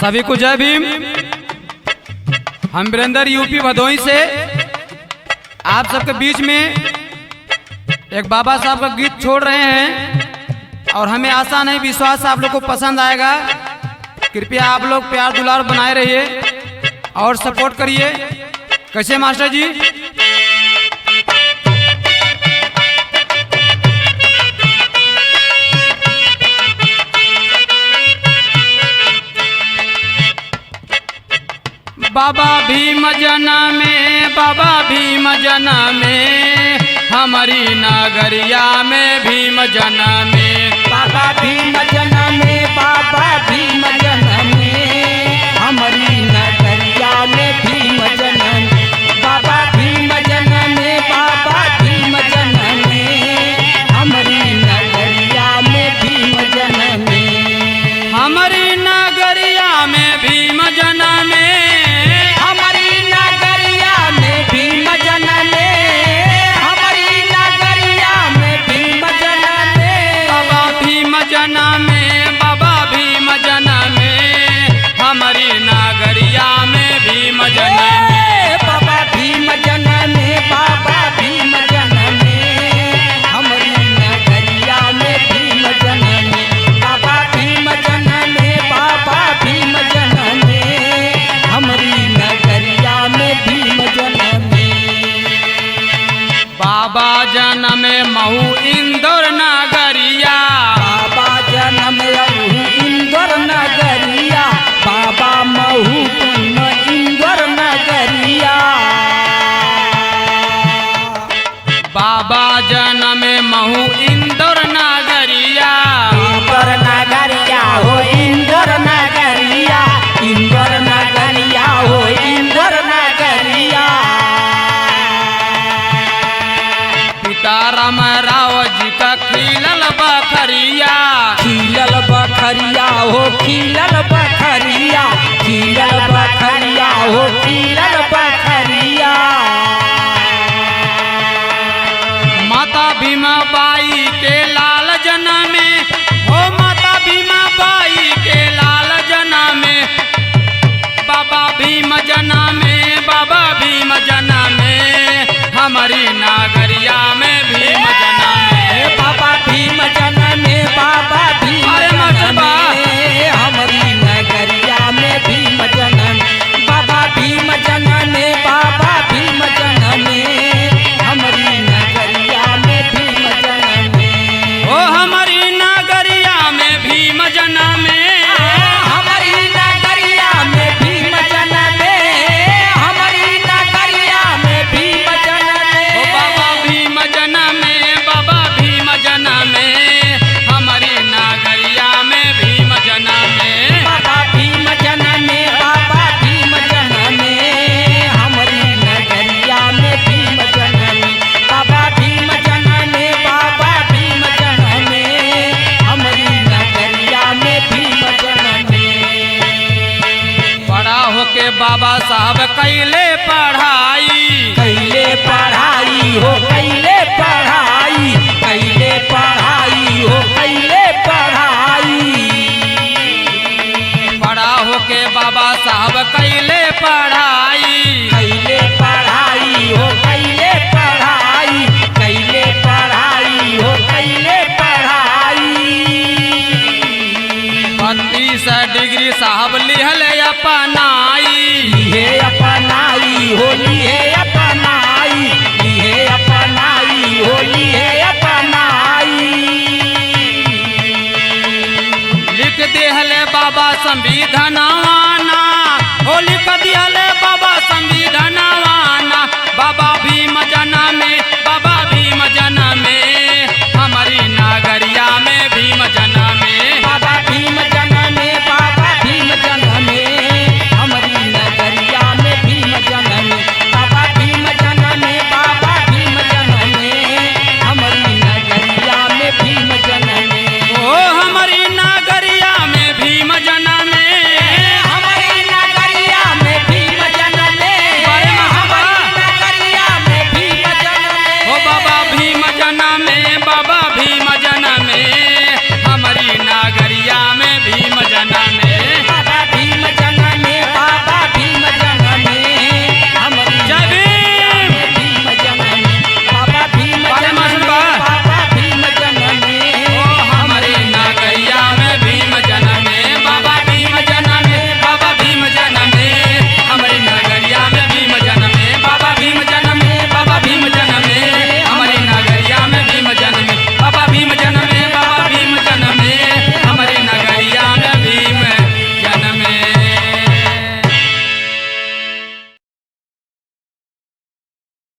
सभी को जय भीम। हम वीरेंद्र यूपी भदोही से आप सबके बीच में एक बाबा साहब का गीत छोड़ रहे हैं और हमें आशा नहीं विश्वास आप लोग को पसंद आएगा। कृपया आप लोग प्यार दुलार बनाए रहिए और सपोर्ट करिए। कैसे मास्टर जी? बाबा भीम जना में, बाबा भीम जना में, हमारी नगरिया में भीम जना में, बाबा भीम जना में, बाबा भीम जना में, हमारी नगरिया में भीम जना में, बाबा भीम जना में, बाबा भीम जना में, हमारी नगरिया में भीम जना में, हमारी नगरिया में भीम जना में, जना में, बाबा भीम जना में, हमारी नगरिया में भीम जना में, बाबा भीम जना में, बाबा भीम जना में, हमारी नगरिया में भीम जना में, बाबा भीम जना में, बाबा भीम जना में, हमारी नगरिया में भीम जना में, बाबा जना में महू इंदौर नगरिया, जन्म इंदौर नगरिया, बाबा महू इंदौर नगरिया, बाबा जन्म महू इंदौर नगरिया, इंदौर नगरिया हो इंदौर नगरिया, इंदौर नगरिया हो इंदौर नगरिया, पिता राम राव जी का खिलल बखरिया, खिलल बखरिया हो खिलल बखरिया, खिलल बखरिया हो खिलल बखरिया, माता भीमा बाई के लाल जना में, हो माता भीमा बाई के लाल जना में, बाबा भीम जना में, बाबा भीम जना में, हमारी नगरिया में भीम जना में, बाबा भीम जना में, बाबा भीम जना में, हमारी नगरिया में भीम जना में, बाबा भीम जना में, बाबा भीम जना में, हमारी नगरिया में भीम जना में, ओ हमारी नगरिया में भीम जना में, हमारी नगरिया में भीम जना में, हमारी नगरिया में भीम जना में, ओ बाबा भीम जना में, बाबा भीम जना में, हमारी नगरिया में भीम जना में, बाबा भीम जना में, बाबा भीम जना में, हमारी नगरिया में भीम जना में, बाबा भीम जना में, बाबा भीम जना में, हमारी नगरिया में भीम जना में, बड़ा होके बाबा साहब कैले पढ़ाई, कैले पढ़ाई हो कैले पढ़ाई, कैले पढ़ाई हो कैले पढ़ाई, बड़ा होके बाबा साहब कैले पढ़ाई, कैले पढ़ाई हो कैले पढ़ाई, कैले पढ़ाई हो कैले पढ़ाई, 32 डिग्री साहब लिहल अपनाई, लिहे अपनाई हो लिहे अपनाई, लिहे अपनाई हो लिहे अपनाई, लिख देहले बाबा संविधान